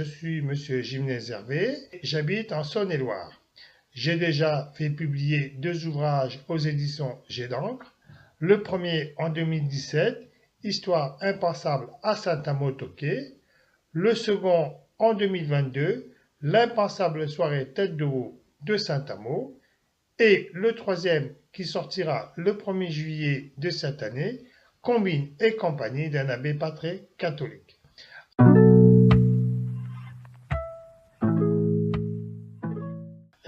suis Monsieur Gimnès Hervé, j'habite en Saône-et-Loire. J'ai déjà fait publier 2 ouvrages aux éditions Jet d'encre. Le premier en 2017, Histoire impensable à Saint-Amo-Toqué. Le second en 2022, L'impensable soirée tête de veau de Saint-Amo. Et le troisième, qui sortira le 1er juillet de cette année, Combine et compagnie d'un abbé pas très catholique.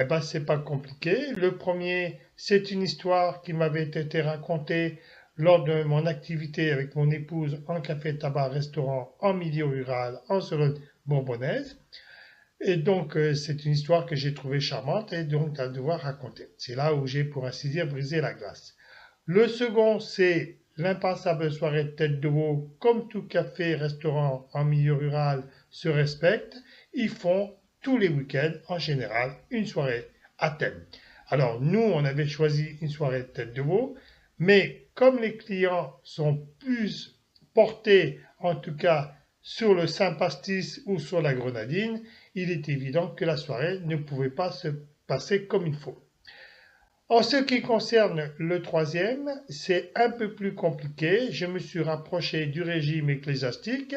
Eh ben, c'est pas compliqué. Le premier, c'est une histoire qui m'avait été racontée lors de mon activité avec mon épouse en café, tabac, restaurant en milieu rural en Sologne bourbonnaise. Et donc, c'est une histoire que j'ai trouvée charmante et donc à devoir raconter. C'est là où j'ai, pour ainsi dire, brisé la glace. Le second, c'est L'impensable soirée de tête de veau. Comme tout café, restaurant en milieu rural se respecte, ils font tous les week-ends, en général, une soirée à thème. Alors, nous, on avait choisi une soirée de tête de veau, mais comme les clients sont plus portés, en tout cas, sur le Saint-Pastis ou sur la grenadine, il est évident que la soirée ne pouvait pas se passer comme il faut. En ce qui concerne le troisième, c'est un peu plus compliqué. Je me suis rapproché du régime ecclésiastique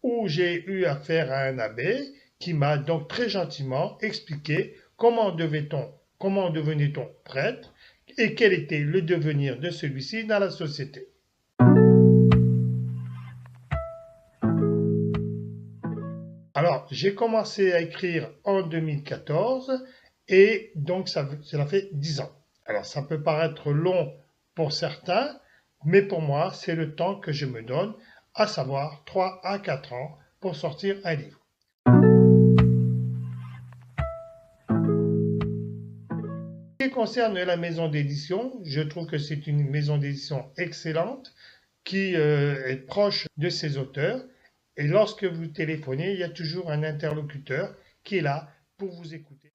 où j'ai eu affaire à un abbé qui m'a donc très gentiment expliqué comment devenait-on prêtre et quel était le devenir de celui-ci dans la société. Alors, j'ai commencé à écrire en 2014 et donc cela fait 10 ans. Alors, ça peut paraître long pour certains, mais pour moi, c'est le temps que je me donne, à savoir 3 à 4 ans pour sortir un livre. En ce qui concerne la maison d'édition, je trouve que c'est une maison d'édition excellente qui est proche de ses auteurs. Et lorsque vous téléphonez, il y a toujours un interlocuteur qui est là pour vous écouter.